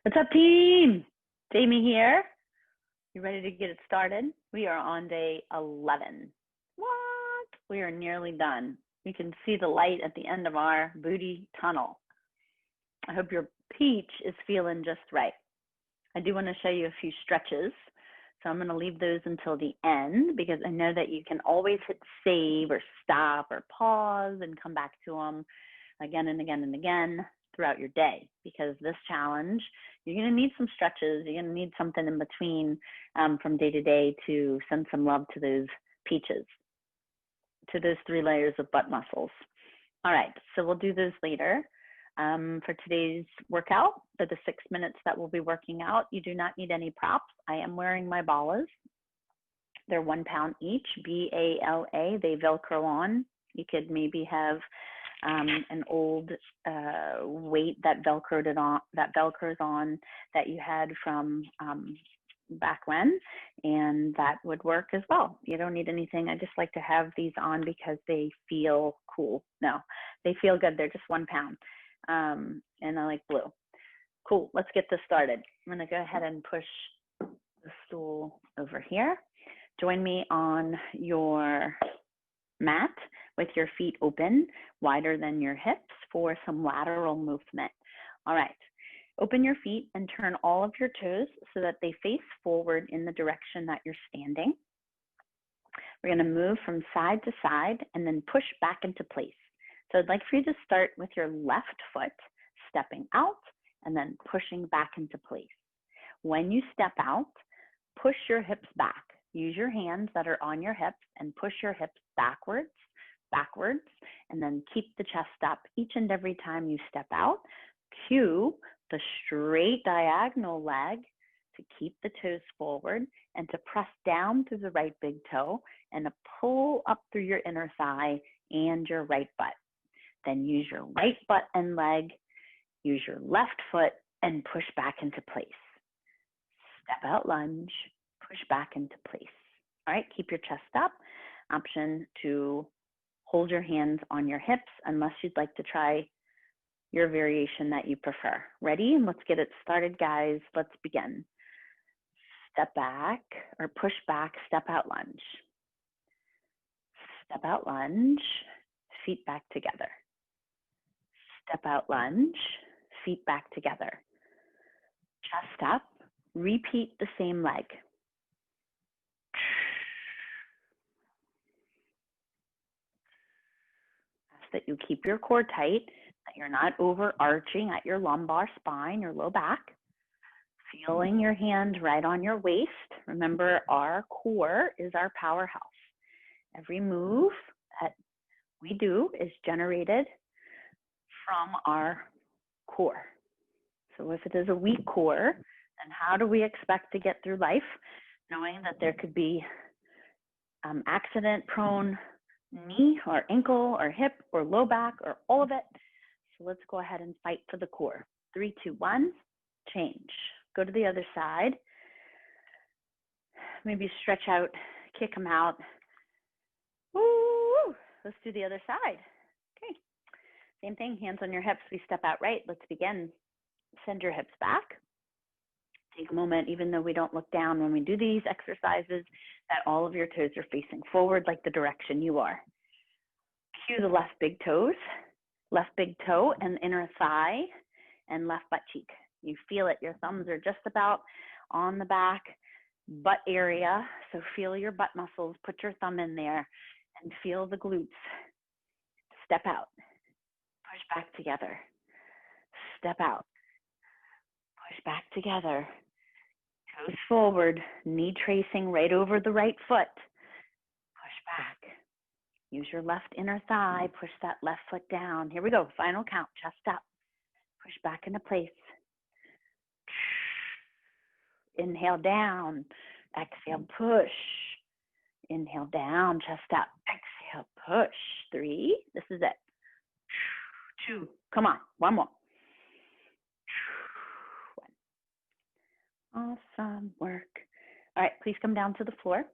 What's up, team? Jamie here. You ready to get it started? We are on day 11. What? We are nearly done. You can see the light at the end of our booty tunnel. I hope your peach is feeling just right. I do want to show you a few stretches. So I'm going to leave those until the end because I know that you can always hit save or stop or pause and come back to them again and again and again throughout your day, because this challenge, you're going to need some stretches. You're going to need something in between from day to day to send some love to those peaches, to those 3 layers of butt muscles. All right, so we'll do those later. For today's workout, for the 6 minutes that we'll be working out, you do not need any props. I am wearing my balas. They're 1 pound each, B-A-L-A. They Velcro on. You could maybe have an old weight that velcroed it on, that velcros on, that you had from back when, and that would work as well. You don't need anything. I just like to have these on because they feel cool. No, they feel good. They're just 1 pound, and I like blue. Cool. Let's get this started. I'm going to go ahead and push the stool over here. Join me on your mat with your feet open, wider than your hips, for some lateral movement. All right, open your feet and turn all of your toes so that they face forward in the direction that you're standing. We're going to move from side to side and then push back into place. So I'd like for you to start with your left foot stepping out and then pushing back into place. When you step out, push your hips back. Use your hands that are on your hips and push your hips backwards, and then keep the chest up each and every time you step out. Cue the straight diagonal leg to keep the toes forward and to press down through the right big toe and to pull up through your inner thigh and your right butt. Then use your right butt and leg, use your left foot and push back into place. Step out lunge, push back into place. All right, keep your chest up. Option to hold your hands on your hips unless you'd like to try your variation that you prefer. Ready? And let's get it started, guys. Let's begin. Step back or push back, step out lunge. Step out lunge, feet back together. Step out lunge, feet back together. Chest up, repeat the same leg. That you keep your core tight, that you're not overarching at your lumbar spine, your low back. Feeling your hand right on your waist. Remember, our core is our powerhouse. Every move that we do is generated from our core. So if it is a weak core, then how do we expect to get through life knowing that there could be accident-prone knee or ankle or hip or low back or all of it? So let's go ahead and fight for the core. 3, 2, 1, change. Go to the other side. Maybe stretch out, kick them out. Woo! Let's do the other side. Okay. Same thing, hands on your hips. We step out right. Let's begin. Send your hips back. Take a moment, even though we don't look down when we do these exercises, that all of your toes are facing forward like the direction you are. Cue the left big toes, left big toe and inner thigh and left butt cheek. You feel it, your thumbs are just about on the back butt area. So feel your butt muscles, put your thumb in there and feel the glutes. Step out, push back together, step out, push back together. Toes forward, knee tracing right over the right foot. Push back. Use your left inner thigh, push that left foot down. Here we go, final count, chest up. Push back into place. Inhale down, exhale, push. Inhale down, chest up, exhale, push. 3, this is it. 2, come on, one more. Awesome work. All right, please come down to the floor.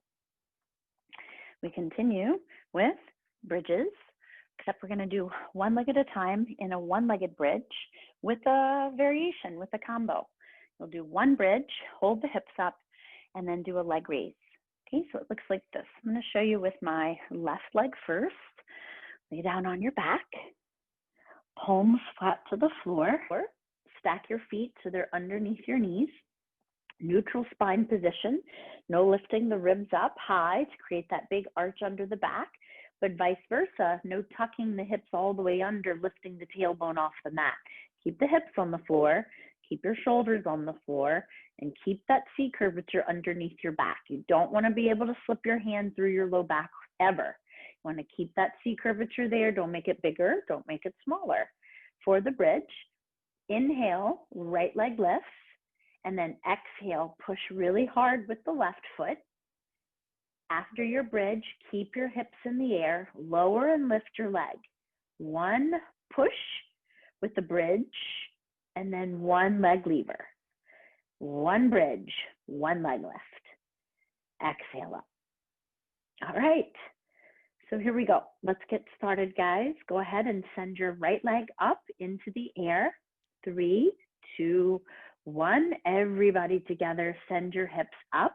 We continue with bridges, except we're going to do one leg at a time in a one-legged bridge with a variation, with a combo. We'll do one bridge, hold the hips up, and then do a leg raise. Okay, so it looks like this. I'm going to show you with my left leg first. Lay down on your back, palms flat to the floor. Stack your feet so they're underneath your knees. Neutral spine position, no lifting the ribs up high to create that big arch under the back, but vice versa, no tucking the hips all the way under, lifting the tailbone off the mat. Keep the hips on the floor, keep your shoulders on the floor, and keep that C curvature underneath your back. You don't want to be able to slip your hand through your low back ever. You want to keep that C curvature there. Don't make it bigger, don't make it smaller. For the bridge, inhale, right leg lifts, and then exhale, push really hard with the left foot. After your bridge, keep your hips in the air, lower and lift your leg. One push with the bridge, and then one leg lever. One bridge, one leg lift. Exhale up. All right, so here we go. Let's get started, guys. Go ahead and send your right leg up into the air. 3, 2, 1. Everybody together, send your hips up,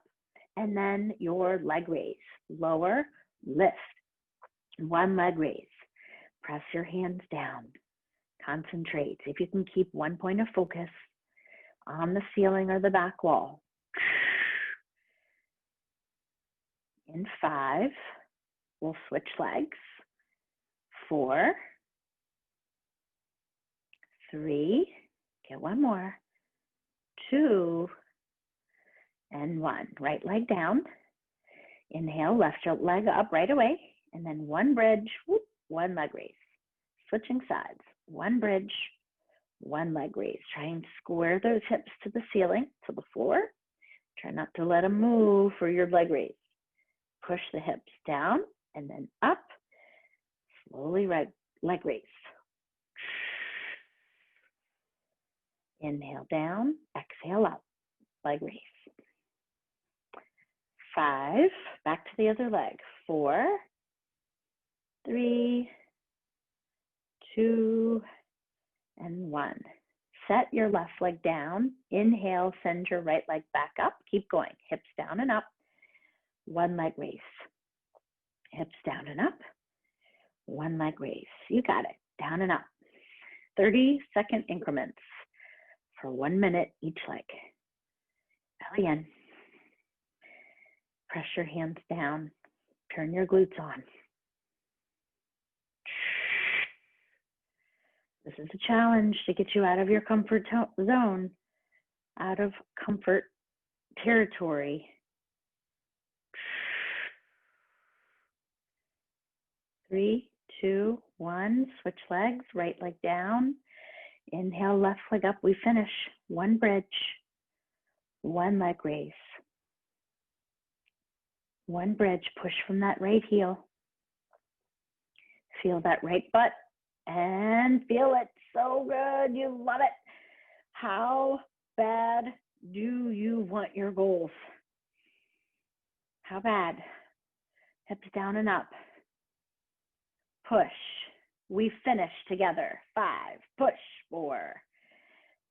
and then your leg raise. Lower, lift. One leg raise. Press your hands down. Concentrate. If you can keep one point of focus on the ceiling or the back wall. In 5, we'll switch legs. 4, 3, get one more. 2, and 1. Right leg down. Inhale, left leg up right away. And then one bridge, whoop, one leg raise. Switching sides. One bridge, one leg raise. Try and square those hips to the ceiling, to the floor. Try not to let them move for your leg raise. Push the hips down and then up. Slowly leg raise. Inhale down, exhale up, leg raise. 5, back to the other leg. 4, 3, 2, and 1. Set your left leg down. Inhale, send your right leg back up. Keep going, hips down and up. One leg raise. Hips down and up. One leg raise. You got it, down and up. 30-second increments for 1 minute each leg. Belly in. Press your hands down. Turn your glutes on. This is a challenge to get you out of your comfort zone, out of comfort territory. 3, 2, 1. Switch legs. Right leg down. Inhale, left leg up. We finish. One bridge. One leg raise. One bridge. Push from that right heel. Feel that right butt and feel it. So good. You love it. How bad do you want your goals? How bad? Hips down and up. Push. We finish together. 5. Push. 4,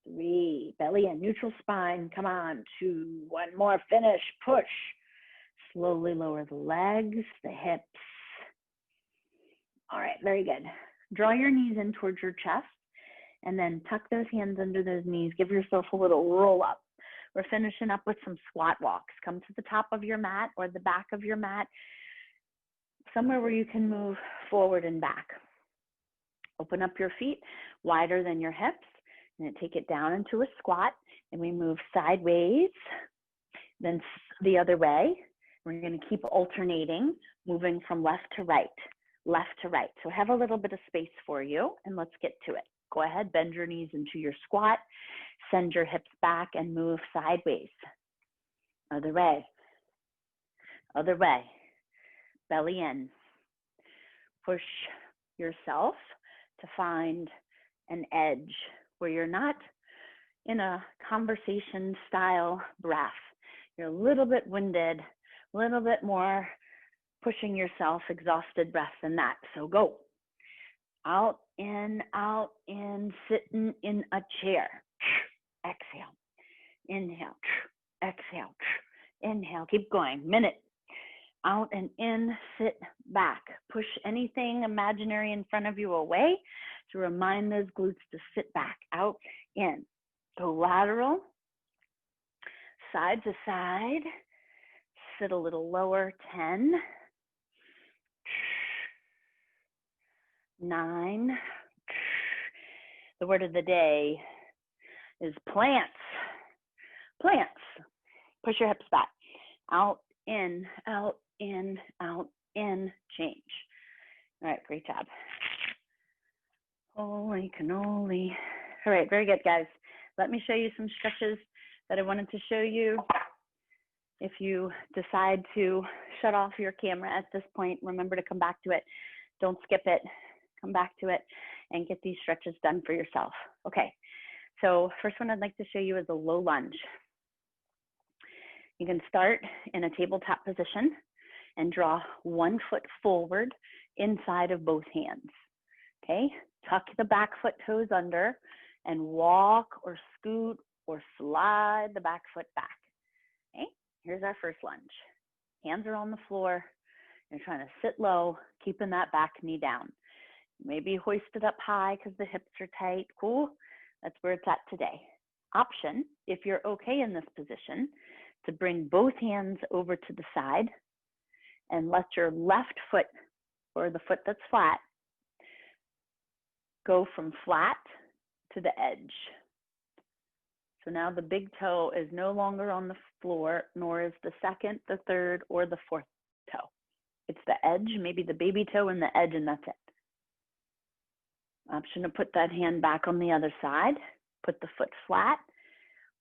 3. Belly in. Neutral spine. Come on. 2. One more. Finish. Push. Slowly lower the legs, the hips. All right, very good. Draw your knees in towards your chest and then tuck those hands under those knees. Give yourself a little roll up. We're finishing up with some squat walks. Come to the top of your mat or the back of your mat, somewhere where you can move forward and back. Open up your feet wider than your hips and then take it down into a squat, and we move sideways, then the other way. We're going to keep alternating, moving from left to right. So have a little bit of space for you, and let's get to it. Go ahead, bend your knees into your squat, send your hips back and move sideways. Other way. Belly in. Push yourself to find an edge where you're not in a conversation style breath. You're a little bit winded, a little bit more pushing yourself, exhausted breath than that. So go. Out, in, sitting in a chair. Exhale. Inhale, exhale, inhale, keep going, minute. Out and in, sit back. Push anything imaginary in front of you away to remind those glutes to sit back. Out, in. Go lateral, side to side. Sit a little lower, 10, 9. The word of the day is plants. Plants. Push your hips back. Out, in, out, in, out, in, change. All right, great job. Holy cannoli. All right, very good, guys. Let me show you some stretches that I wanted to show you. If you decide to shut off your camera at this point, remember to come back to it. Don't skip it. Come back to it and get these stretches done for yourself. Okay, so first one I'd like to show you is a low lunge. You can start in a tabletop position and draw one foot forward inside of both hands. Okay, tuck the back foot toes under and walk or scoot or slide the back foot back. Okay, here's our first lunge. Hands are on the floor. You're trying to sit low, keeping that back knee down. Maybe hoist it up high because the hips are tight. Cool, that's where it's at today. Option, if you're okay in this position, to bring both hands over to the side and let your left foot, or the foot that's flat, go from flat to the edge. So now the big toe is no longer on the floor, nor is the second, the third, or the fourth toe. It's the edge, maybe the baby toe and the edge, and that's it. Option to put that hand back on the other side, put the foot flat.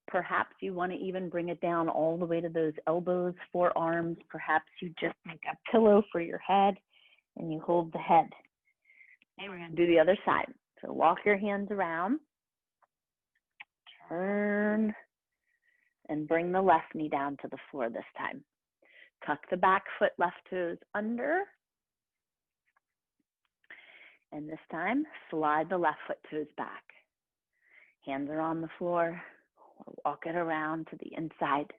Perhaps you want to even bring it down all the way to those elbows, forearms. Perhaps you just make a pillow for your head and you hold the head. Okay, we're going to do the other side. So walk your hands around, turn, and bring the left knee down to the floor this time. Tuck the back foot, left toes under. And this time, slide the left foot toes back. Hands are on the floor. Walk it around to the inside.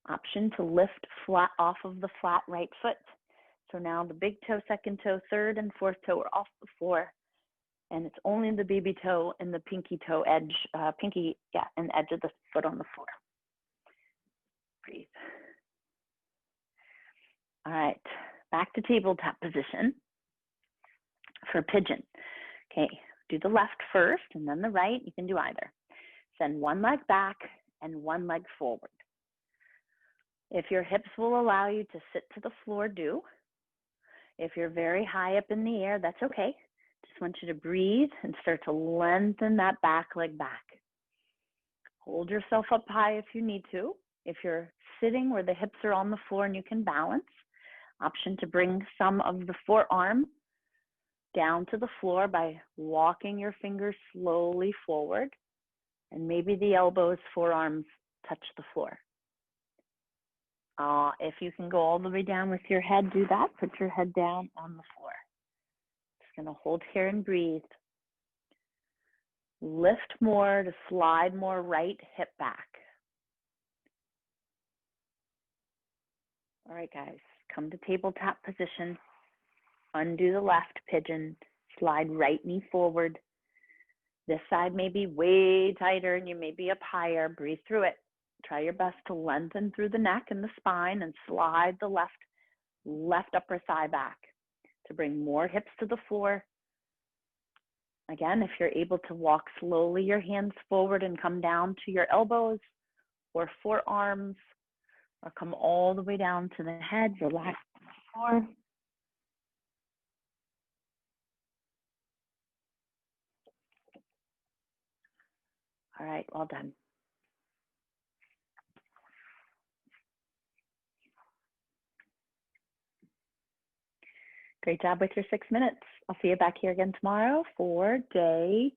Option to lift flat off of the flat right foot. So now the big toe, second toe, third and fourth toe are off the floor. And it's only the baby toe and the pinky toe edge, and edge of the foot on the floor. Breathe. All right, back to tabletop position for pigeon. Okay, do the left first and then the right. You can do either. Send one leg back and one leg forward. If your hips will allow you to sit to the floor, do. If you're very high up in the air, that's okay. Just want you to breathe and start to lengthen that back leg back. Hold yourself up high if you need to. If you're sitting where the hips are on the floor and you can balance, option to bring some of the forearm down to the floor by walking your fingers slowly forward. And maybe the elbows, forearms touch the floor. If you can go all the way down with your head, do that. Put your head down on the floor. Just gonna hold here and breathe. Lift more to slide more right hip back. All right, guys, come to tabletop position. Undo the left pigeon, slide right knee forward. This side may be way tighter and you may be up higher. Breathe through it. Try your best to lengthen through the neck and the spine and slide the left upper thigh back to bring more hips to the floor. Again, if you're able to walk slowly your hands forward and come down to your elbows or forearms, or come all the way down to the head, relax on the floor. All right, well done. Great job with your 6 minutes. I'll see you back here again tomorrow for day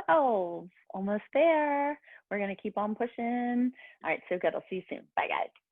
12. Almost there. We're going to keep on pushing. All right, so good. I'll see you soon. Bye, guys.